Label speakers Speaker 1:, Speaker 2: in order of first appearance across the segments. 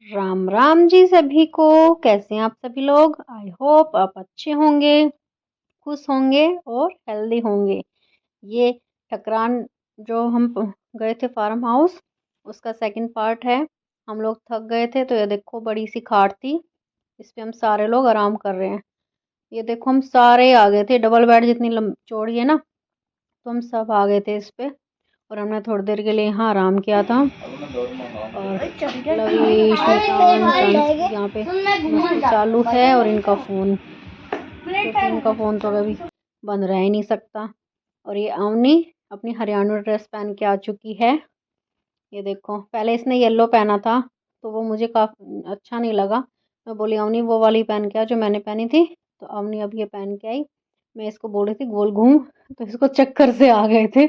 Speaker 1: राम राम जी सभी को। कैसे हैं आप सभी लोग? आई होप आप अच्छे होंगे, खुश होंगे और हेल्दी होंगे। ये ठकरान जो हम गए थे फार्म हाउस, उसका सेकंड पार्ट है। हम लोग थक गए थे तो ये देखो बड़ी सी खाट थी, इस पे हम सारे लोग आराम कर रहे हैं। ये देखो हम सारे आ गए थे, डबल बेड जितनी चौड़ी है ना, तो हम सब आ गए थे इस पे और हमने थोड़ी देर के लिए यहाँ आराम किया था। और लवीश यहाँ पे मस्ती चालू है और इनका फ़ोन, क्योंकि इनका फ़ोन तो अभी बंद रह ही नहीं सकता। और ये अवनी अपनी हरियाणवी ड्रेस पहन के आ चुकी है। ये देखो, पहले इसने येलो पहना था तो वो मुझे काफ़ी अच्छा नहीं लगा। मैं बोली अवनी वो वाली पहन के आ जो मैंने पहनी थी, तो अवनी अब ये पहन के आई। मैं इसको बोल रही थी गोल घूम, तो इसको चक्कर से आ गए थे।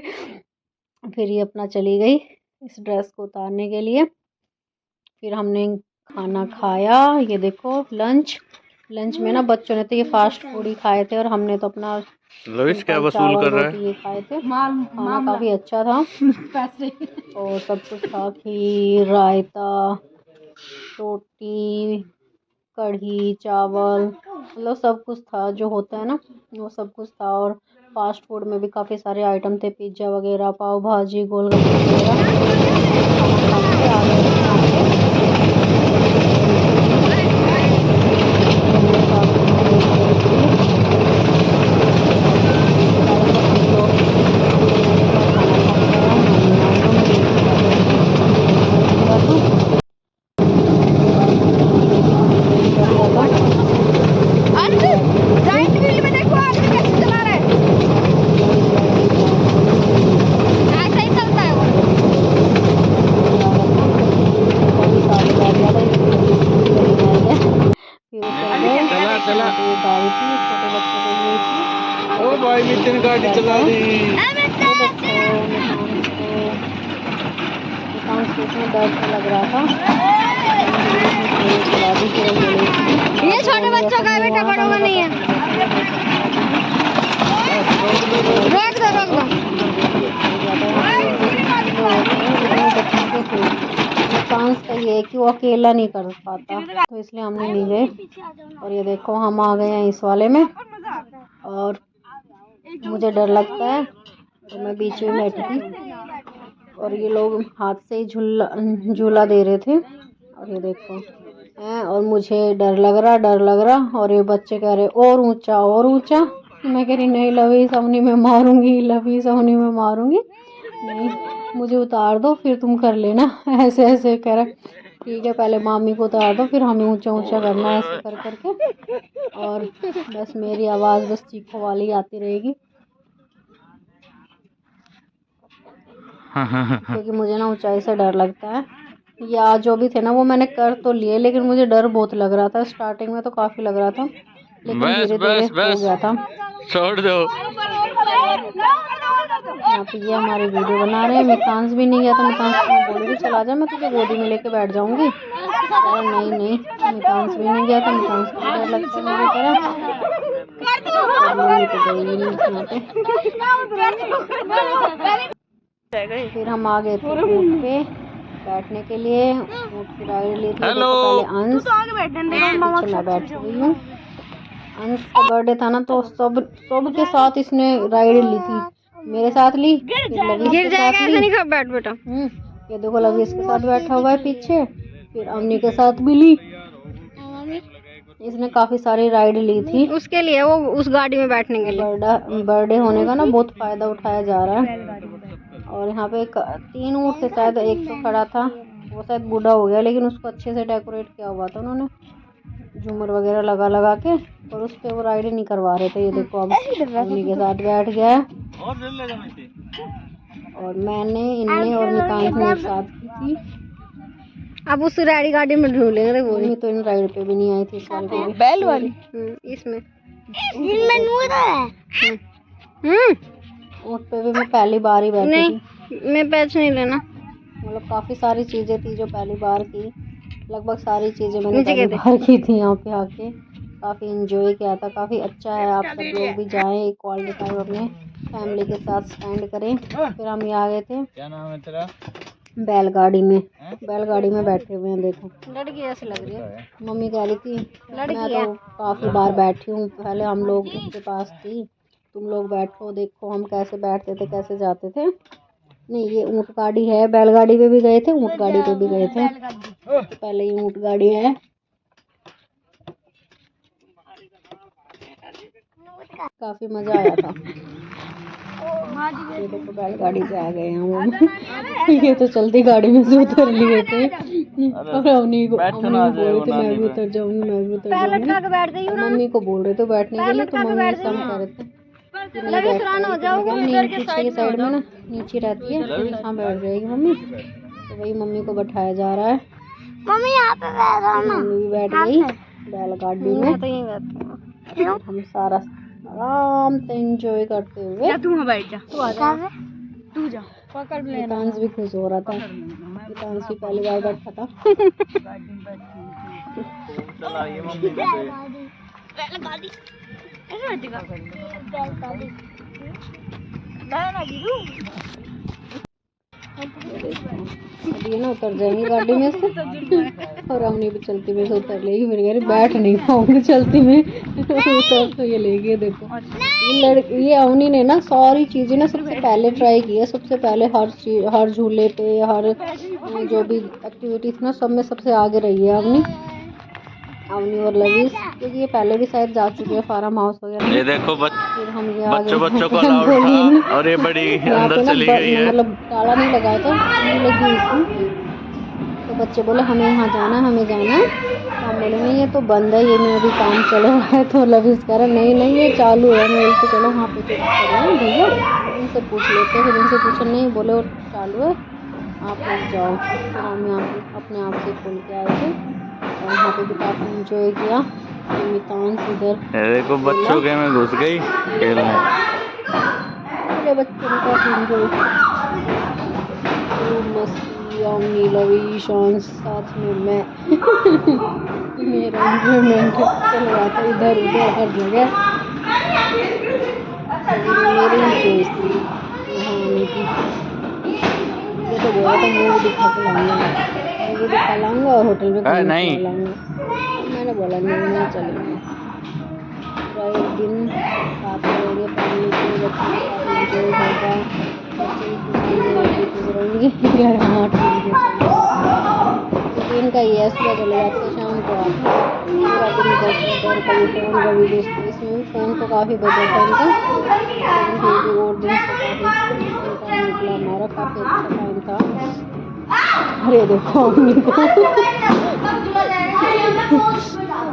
Speaker 1: फिर ये अपना चली गई इस ड्रेस को उतारने के लिए। फिर हमने खाना खाया। ये देखो लंच में ना बच्चों ने तो ये फास्ट फूड ही खाए थे और हमने तो अपना
Speaker 2: लविश क्या वसूल कर रहा है।
Speaker 1: ये खाए थे। खाना काफी अच्छा था और सब कुछ था, खीर, रायता, रोटी, कढ़ी, चावल, मतलब सब कुछ था जो होता है ना, वो सब कुछ था। और फास्ट फूड में भी काफ़ी सारे आइटम थे, पिज्ज़ा वगैरह, पाव भाजी, गोलगप्पे वगैरह। खाना खा के आ गए थे यहाँ
Speaker 2: चला
Speaker 1: गाड़ी थी छोटे बच्चों के लिए थी।
Speaker 2: ओ भाई नितिन गाड़ी चला दी।
Speaker 1: इसमें डर तो लग रहा था। चला दी, फिर
Speaker 3: ये छोटे बच्चों का बेटा, बड़ों का नहीं है। रोक दो रोक दो।
Speaker 1: चांस का ये है कि वो अकेला नहीं कर पाता, तो इसलिए हमने नहीं गए। और ये देखो हम आ गए हैं इस वाले में, और मुझे डर लगता है तो मैं बीच में बैठी थी और ये लोग हाथ से ही झूला दे रहे थे। और ये देखो और मुझे डर लग रहा और ये बच्चे कह रहे और ऊंचा और ऊंचा। मैं कह रही नहीं लवी सवनी में मारूंगी, नहीं मुझे उतार दो फिर तुम कर लेना। ऐसे ऐसे कह रहा ठीक है पहले मामी को उतार दो फिर हमें ऊंचा ऊंचा करना है, ऐसे कर करके। और बस मेरी आवाज़ बस चीखों वाली आती रहेगी, क्योंकि मुझे ना ऊंचाई से डर लगता है। या जो भी थे ना वो मैंने कर तो लिए, लेकिन मुझे डर बहुत लग रहा था। स्टार्टिंग में तो काफ़ी लग रहा था, लेकिन धीरे धीरे हो गया था।
Speaker 2: छोड़ दो।
Speaker 1: यहाँ पे ये हमारी वीडियो बना रहे हैं। मितांश भी नहीं गया था, मितांश को मैं बोली थी चला जा, मैं तुझे गोदी में लेके बैठ जाऊंगी। नहीं मितांश भी नहीं गया था, मितांश को डर लगता है मेरी तरह। मम्मी तो गई नहीं यहाँ पे। फिर हम आ गए थे ऊँट पे बैठने के लिए। ऊँट की राइड ली थी। देखो पहले अंश, पीछे मैं बैठी हुई हूँ। अंश का बर्थडे था ना, तो सब के साथ इसने राइड ली थी। मेरे साथ ली, फिर लवीश के साथ ली।
Speaker 3: बैठ बेटा।
Speaker 1: ये देखो लवीश के साथ बैठा हुआ है पीछे, फिर अम्मी के साथ भी ली। इसने काफी सारी राइड ली थी
Speaker 3: उसके लिए, वो उस गाड़ी में बैठने के लिए।
Speaker 1: बर्थडे होने का ना बहुत फायदा उठाया जा रहा है। और यहाँ पे 3 ऊँट थे शायद, एक तो खड़ा था वो शायद बूढ़ा हो गया, लेकिन उसको अच्छे से डेकोरेट किया हुआ था उन्होंने, झूमर वगैरह लगा के। और उस पे वो राइड नहीं करवा रहे थे। ये देखो अब उन्हीं के साथ बैठ गया और मैंने इनने और मितांश ने एक साथ की थी।
Speaker 3: अब उस राइड गाड़ी में ढूंढेंगे। वो
Speaker 1: तो इन राइड पे भी नहीं आई थी, इस वाले पे भी।
Speaker 3: बैल वाली इसमें
Speaker 1: ऊँट पे भी मैं पहली बार ही बैठी थी।
Speaker 3: मैं पैसे नहीं लेना।
Speaker 1: मतलब काफी सारी चीजें थी जो पहली बार की, लगभग सारी चीजें मैंने पहली बार की थी यहाँ पे आके। काफी एंजॉय किया था, काफी अच्छा है। आप सब लोग भी जाएं, क्वालिटी टाइम अपने फैमिली के साथ स्पेंड करें। फिर हम ये आ गए थे।
Speaker 2: क्या नाम है तेरा?
Speaker 1: बैलगाड़ी में बैठे हुए हैं। देखो
Speaker 3: लड़की ऐसी लग रही है।
Speaker 1: मम्मी कह रही थी
Speaker 3: लड़की
Speaker 1: मैं
Speaker 3: है।
Speaker 1: तो काफ़ी बार बैठी हूँ, पहले हम लोग उसके पास थी, तुम लोग बैठो, देखो हम कैसे बैठते थे कैसे जाते थे। नहीं ये ऊँट गाड़ी है, बैलगाड़ी पे भी गए थे, ऊँट गाड़ी पे भी गए थे, तो पहले ये ऊँट गाड़ी है। काफ़ी मज़ा आया था। ये देखो बैलगाड़ी पे आ गए हैं हम। ये तो चलती गाड़ी में से उतर लिए थे और अवनी को बोल रहे थे मैं भी उतर जाऊंगी। मम्मी को बोल रहे थे बैठने के लिए, तो मम्मी से हम कह रहे थे कि नहीं बैठ पाएगी, नहीं पीछे की साइड में ना नीचे रहती है, यहाँ बैठ जाएगी मम्मी। तो वही मम्मी को बैठाया जा रहा है।
Speaker 3: मम्मी यहाँ पे बैठ रहा ना।
Speaker 1: मम्मी भी बैठ गई बैलगाड़ी में।
Speaker 3: तो यहीं बैठती हूँ।
Speaker 1: हम सारा आराम से एंजॉय करते हुए।
Speaker 3: तू वहाँ बैठ जा। तू आ जा। तू जा। पकड़ ले।
Speaker 1: गीतांश भी खुश हो रहा था, गीतांश भी पहली बार बैठा था।
Speaker 3: बैलगाड़ी।
Speaker 1: अब ये ना उतर जाएंगी गाड़ी में से और अवनी भी चलती में से उतर लेगी, फिर कह रही बैठ नहीं पाऊंगी चलती में। उतर तो ये लेगी। देखो ये अवनी ने ना सारी चीजें ना सबसे पहले ट्राई की है, सबसे पहले हर झूले पे, हर जो भी एक्टिविटी थी ना सब में सबसे आगे रही है अवनी और लवीज, क्योंकि ये पहले भी शायद जा चुके हैं फार्म हाउस वगैरह।
Speaker 2: ये देखो
Speaker 1: फिर हम ये
Speaker 2: बच्चों को अलाउड था और ये बड़ी अंदर चली गई है।
Speaker 1: मतलब ताला नहीं लगाया था, नहीं लगी हुई थी, तो बच्चे बोले हमें यहाँ जाना है, हमें जाना है। तो हम बोले नहीं ये तो बंद है, ये में अभी काम चल रहा है। तो लवीज कह रहा नहीं ये चालू है। मैं तो चलो वहाँ पे भैया इनसे पूछ लेते हैं। फिर इनसे पूछा नहीं, बोले वो चालू है आप लोग जाओ। फिर हम यहाँ पे अपने आप से खोल के आए थे और यहाँ पे भी काफ़ी इंजॉय किया। मितांश इधर
Speaker 2: देखो बच्चों के में घुस गई खेलने।
Speaker 1: मेरे बच्चों ने काफ़ी इंजॉय मस्ती, अवनी लवीश साथ में मैं। मेरा इंजॉयमेंट चल रहा था इधर उधर हर जगह। मेरी चॉइस थी यहाँ आने की। ये तो बोला था मूवी दिखा के लाऊंगा, मूवी दिखा लाऊंगा और होटल में खाना खिला लाऊंगा। मैंने बोला नहीं चलेंगे, पूरा एक दिन साथ रहेंगे फैमिली के, बच्चों के साथ एंजॉय होगा, बच्चे भी खुश रहेंगे। यार हाँ ठीक है क्योंकि इनका ये सुबह चले जाते हैं शाम को आते हैं, रात में 10 बजे कभी फ़ोन कभी देखते। इसमें भी फ़ोन को काफ़ी बजट है इनका, लेकिन फिर भी और दिन से काफ़ी टाइम निकला हमारा, काफ़ी अच्छा टाइम था। अरे देखो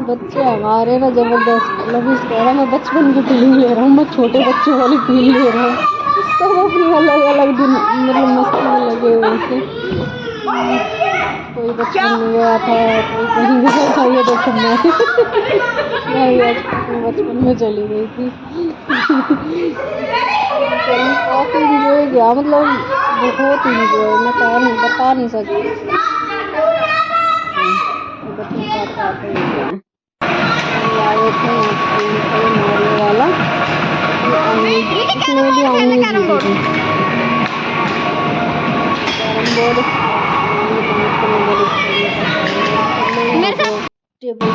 Speaker 1: बच्चे हमारे ना जबरदस्त, लवीज कह रहा मैं बचपन की फीलिंग ले रहा हूँ, मैं छोटे बच्चों वाली फील ले रहा हूँ। सब अपनी अलग अलग दिन मतलब मस्ती में लगे हुए थे। कोई बचपन में गया था, कोई कहीं गया था। ये देखो मैं बचपन में चली गई थी। काफ़ी इंजॉय किया, मतलब बहुत इंजॉय, मैं बता नहीं सकती। बच्चों के साथ आते हैं आए थे नारियल वाला, इसमें भी अवनी जीती थी कैरम बोर्ड। टेबल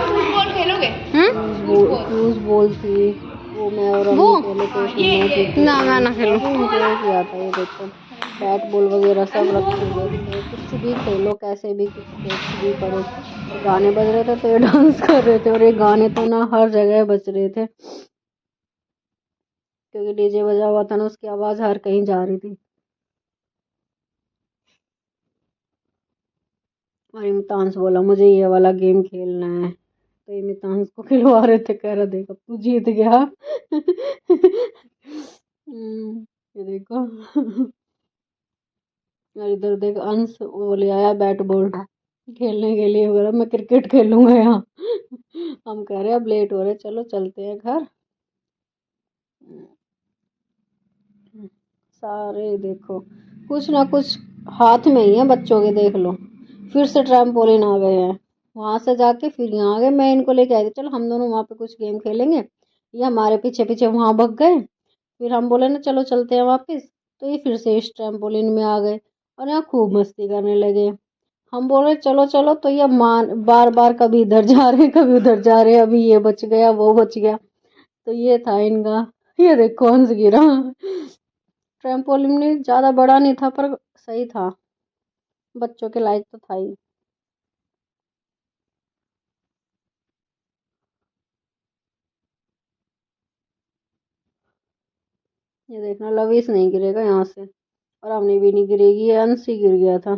Speaker 3: फुटबॉल खेलोगे?
Speaker 1: फ्यूज बॉल थी वो, मैं और
Speaker 3: ना मैं ना खेलूं।
Speaker 1: एंजॉय किया था। ये देखो बैट बॉल वगैरह सब रखे हुए थे, कुछ भी खेलो कैसे भी कुछ भी करो। गाने बज रहे थे तो ये डांस कर रहे थे, और ये गाने तो ना हर जगह बज रहे थे क्योंकि डीजे बजा हुआ था ना, उसकी आवाज़ हर कहीं जा रही थी। और इम्तांस बोला मुझे ये वाला गेम खेलना है, तो इम्तांस को खिलवा रहे थे, कह रहा देखो तू जीत गया। ये देखो और इधर देख अंश वो ले आया बैट बॉल खेलने के लिए, बोला मैं क्रिकेट खेलूंगा यहाँ। हम कह रहे अब लेट हो रहे चलो चलते हैं घर। सारे देखो कुछ ना कुछ हाथ में ही है बच्चों के, देख लो फिर से ट्रैम्पोलिन आ गए हैं। वहां से जाके फिर यहाँ आ गए। मैं इनको लेके आई थी, चलो हम दोनों वहां पे कुछ गेम खेलेंगे। ये हमारे पीछे पीछे वहां भग गए। फिर हम बोले ना चलो चलते हैं वापस। तो ये फिर से इस ट्रैम्पोलिन में आ गए और यहाँ खूब मस्ती करने लगे। हम बोल रहे चलो चलो, तो ये मान बार बार कभी इधर जा रहे कभी उधर जा रहे, अभी ये बच गया वो बच गया। तो ये था इनका। ये देखो हंस गिरा। ट्रैम्पोलिन नहीं ज्यादा बड़ा नहीं था पर सही था, बच्चों के लायक तो था ही। ये देखना लवीस नहीं गिरेगा यहाँ से, और हमने भी नहीं गिरेगी, ये अंश ही गिर गया था।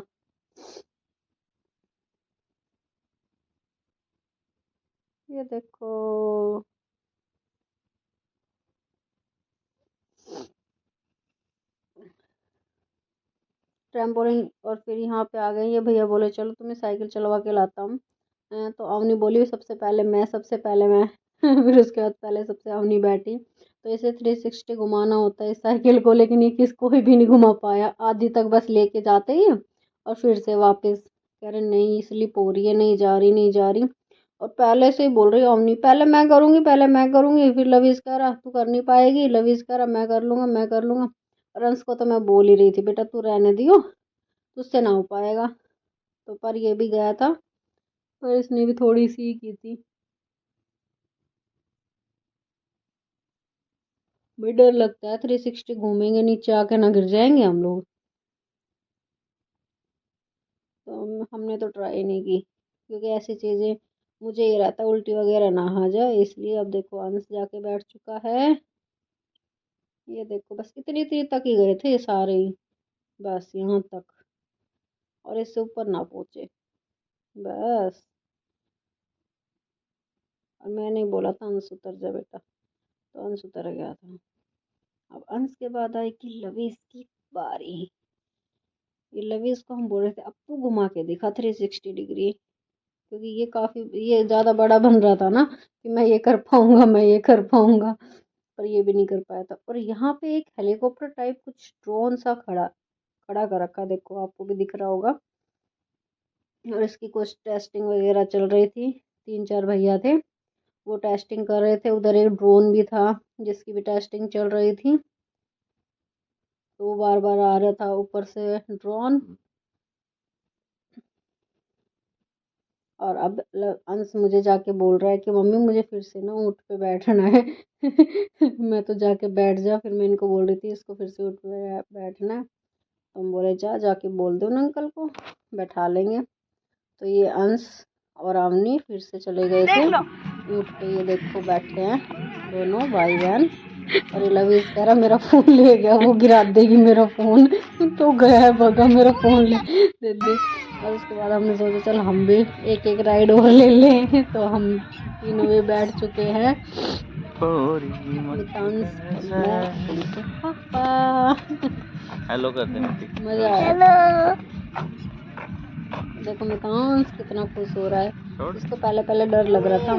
Speaker 1: ये देखो ट्रैम्पोलिन। और फिर यहाँ पे आ गए ये भैया, बोले चलो तुम्हें साइकिल चलवा के लाता हूँ। तो अवनी बोली सबसे पहले मैं सबसे पहले मैं फिर उसके बाद पहले सबसे अवनी बैठी। तो इसे 360 घुमाना होता है इस साइकिल को, लेकिन ये किस कोई भी नहीं घुमा पाया, आधी तक बस लेके जाते ही और फिर से वापस कह रहे नहीं स्लिप हो रही है, नहीं जा रही नहीं जा रही। और पहले से ही बोल रही अवनी पहले मैं करूंगी पहले मैं करूंगी। फिर लवीज कह रहा तू कर नहीं पाएगी, लवीज कह रहा मैं कर लूंगा मैं कर लूंगा। रंस को तो मैं बोल ही रही थी बेटा तू रहने दियो, तुझसे ना हो पाएगा। तो पर ये भी गया था, पर इसने भी थोड़ी सी की थी। भाई डर लगता है 360 घूमेंगे नीचे आके ना गिर जाएंगे हम लोग। तो हमने तो ट्राई नहीं की, क्योंकि ऐसी चीजें मुझे ये रहता उल्टी वगैरह ना आ जाए, इसलिए। अब देखो अंश जाके बैठ चुका है। ये देखो बस इतनी इतनी तक ही गए थे ये सारे ही, बस यहाँ तक, और इससे ऊपर ना पहुंचे बस। और मैंने बोला था अंश उतर जा बेटा, तो अंश उतर गया था। अब अंश के बाद आएगी लवीज की बारी। ये लवीज को हम बोल रहे थे अब तू घुमा के दिखा 360 डिग्री, क्योंकि ये काफी ये ज्यादा बड़ा बन रहा था ना कि मैं ये कर पाऊंगा मैं ये कर पाऊंगा, पर ये भी नहीं कर पाया था। और यहाँ पे एक हेलीकॉप्टर टाइप कुछ ड्रोन सा खड़ा खड़ा कर रखा, देखो आपको भी दिख रहा होगा। और इसकी कुछ टेस्टिंग वगैरह चल रही थी, 3-4 भैया थे वो टेस्टिंग कर रहे थे। उधर एक ड्रोन भी था जिसकी भी टेस्टिंग चल रही थी। तो वो बार बार आ रहा था ऊपर से ड्रोन। और अब अंश मुझे जाके बोल रहा है कि मम्मी मुझे फिर से ना ऊँट पे बैठना है। मैं तो जाके बैठ जा, फिर मैं इनको बोल रही थी इसको फिर से ऊँट पे बैठना है। तो हम बोले जा जाके बोल दो ना अंकल को बैठा लेंगे। तो ये अंश और अवनी फिर से चले गए थे ऊँट पे। ये देखो बैठे हैं दोनों भाई बहन। और ये लवीज कह रहा मेरा फोन ले गया, वो गिरा देगी मेरा फोन। तो गया है भगा मेरा फोन ले दे दे। और उसके बाद हमने सोचा चल हम भी एक एक राइड और ले लें। तो हम तीनों भी बैठ चुके हैं, पापा।
Speaker 2: हेलो करते हैं
Speaker 1: मजा आया। देखो मितांश कितना खुश हो रहा है। इसको पहले पहले डर लग रहा था,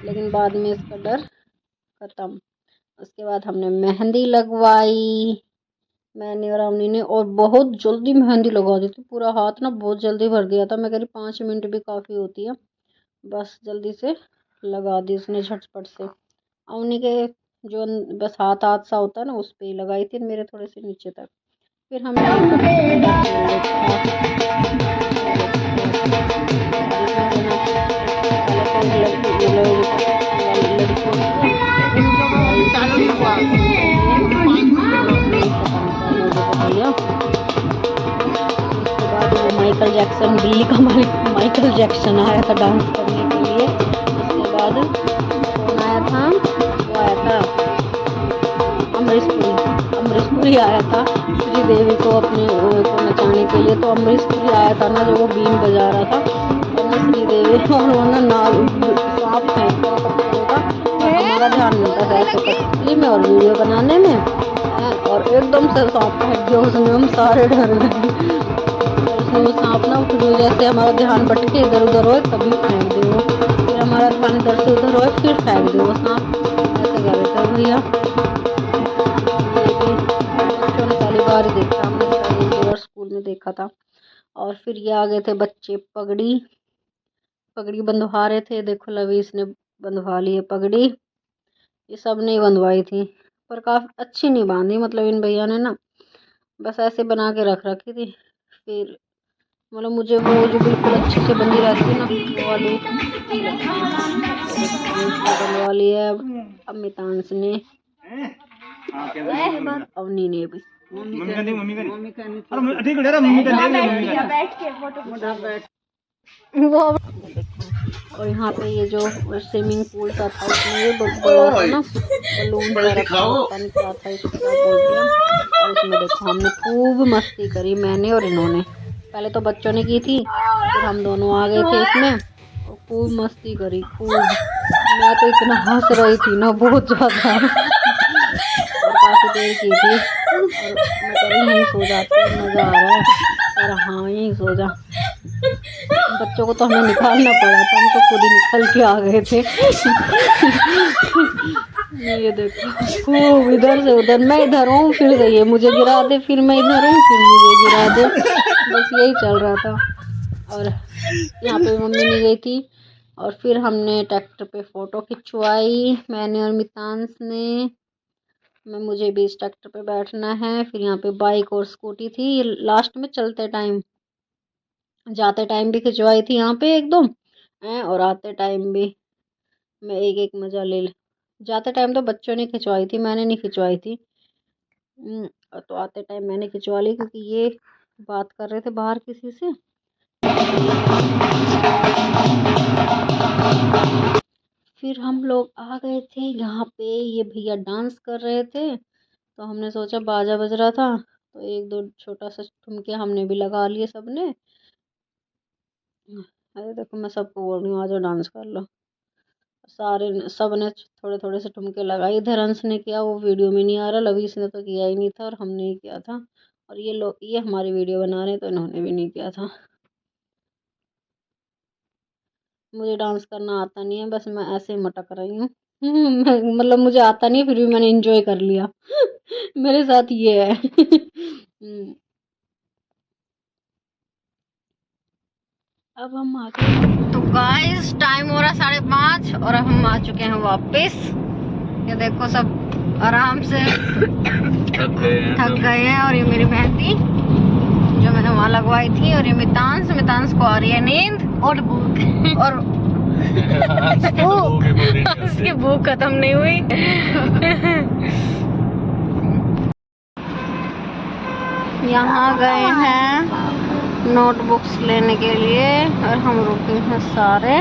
Speaker 1: लेकिन बाद में इसका डर खत्म। उसके बाद हमने मेहंदी लगवाई, मैंने और अवनी ने, और बहुत जल्दी मेहंदी लगा दी थी। पूरा हाथ ना बहुत जल्दी भर दिया था, मैं कह रही 5 मिनट भी काफ़ी होती है, बस जल्दी से लगा दी उसने झटपट से। अवनी के जो बस हाथ हाथ सा होता है ना उस पर ही लगाई थी, मेरे थोड़े से नीचे तक। फिर हमने माइकल जैक्सन, दिल्ली का माइकल जैक्सन आया था डांस करने के लिए। उसके बाद कौन आया था, वो आया था अमरीश पुरी आया था श्रीदेवी को अपने को नचाने के लिए। तो अमरीश पुरी आया था ना जो वो बीन बजा रहा था, और ना श्रीदेवी और वो ना सांप फेंक रहा था पत्थरों का। और हमारा ध्यान मिलता था ऐसे कठपुतली में और वीडियो बनाने में, और एकदम से सांप फेंक दिया उसने, हम सारे डर गए। वो सांप ना फिर जैसे हमारा ध्यान भटके इधर उधर हो तभी फेंक दे वो, फिर हमारा ध्यान इधर से उधर हो फिर फेंक दे वो सांप, ऐसे कर रहे थे भैया। बच्चों ने पहली बार ही देखा, हमने स्कूल में देखा था। और फिर ये आ गए थे बच्चे पगड़ी पगड़ी बंधवा रहे थे। देखो लवीस ने बंधवा ली है पगड़ी, ये सब नहीं बंधवाई थी पर काफी अच्छी नहीं बांधी, मतलब इन भैया ने ना बस ऐसे बना के रख रखी थी। फिर मतलब मुझे वो जो बिल्कुल अच्छे से बंधी रहती है ना वो वाली अच्छी लगती है। बनवा लिया अब मितांश ने, अवनी ने भी।
Speaker 3: वो
Speaker 1: और यहाँ पे ये जो स्विमिंग पूल सा था उसमें ये बड़ा सा ना बलून सा रखा, पता नहीं क्या था इसको क्या बोलते हैं। और इसमें देखो हमने खूब मस्ती करी, मैंने और इन्होंने। पहले तो बच्चों ने की थी, फिर हम दोनों आ गए थे इसमें और खूब मस्ती करी खूब। मैं तो इतना हंस रही थी ना बहुत ज़्यादा और काफ़ी देर की थी। और मैं कह रही यहीं सो जाते हैं, मज़ा आ रहा है। और हाँ यहीं सो जा। बच्चों को तो हमें निकालना पड़ा था, हम तो खुद ही निकल के आ गए थे। ये देखो खूब इधर से उधर, मैं इधर हूँ फिर से ये मुझे गिरा दे, फिर मैं इधर हूँ फिर मुझे गिरा दे, बस यही चल रहा था। और यहाँ पे मम्मी नहीं गई थी और फिर हमने ट्रैक्टर पे फ़ोटो खिंचवाई, मैंने और मितांश ने। मुझे भी इस ट्रैक्टर पे बैठना है। फिर यहाँ पे बाइक और स्कूटी थी, लास्ट में चलते टाइम, जाते टाइम भी खिंचवाई थी यहाँ पे एक दो और आते टाइम भी मैं एक एक मज़ा ले ले। जाते टाइम तो बच्चों ने खिंचवाई थी, मैंने नहीं खिंचवाई थी। तो आते टाइम मैंने खिंचवा ली क्योंकि ये बात कर रहे थे बाहर किसी से। फिर हम लोग आ गए थे यहाँ पे, ये भैया डांस कर रहे थे तो हमने सोचा बाजा बज रहा था तो एक दो छोटा सा ठुमके हमने भी लगा लिए सबने। अरे देखो मैं सबको बोल रही हूँ आ जाओ डांस कर लो। सारे सब ने थोड़े थोड़े से ठुमके लगाए। इधर अंश ने किया, वो वीडियो में नहीं आ रहा, लवीस ने तो किया ही नहीं था और हमने ही किया था। और ये लोग ये हमारी वीडियो बना रहे तो इन्होंने भी नहीं किया था। मुझे डांस करना आता नहीं है, बस मैं ऐसे ही मटक रही हूँ। मतलब मुझे आता नहीं फिर भी मैंने एंजॉय कर लिया। मेरे साथ ये है। अब हम आ गए। तो गाइस टाइम हो रहा 5:30 और अब हम आ चुके हैं वापस। ये देखो सब आराम से थक गए हैं। और ये मेरी बहन थी जो मैंने वहाँ लगवाई थी, और ये मितांश को आ रही है नींद और भूख। और उसकी भूख खत्म नहीं हुई। यहाँ गए हैं नोटबुक्स लेने के लिए और हम रुके हैं सारे।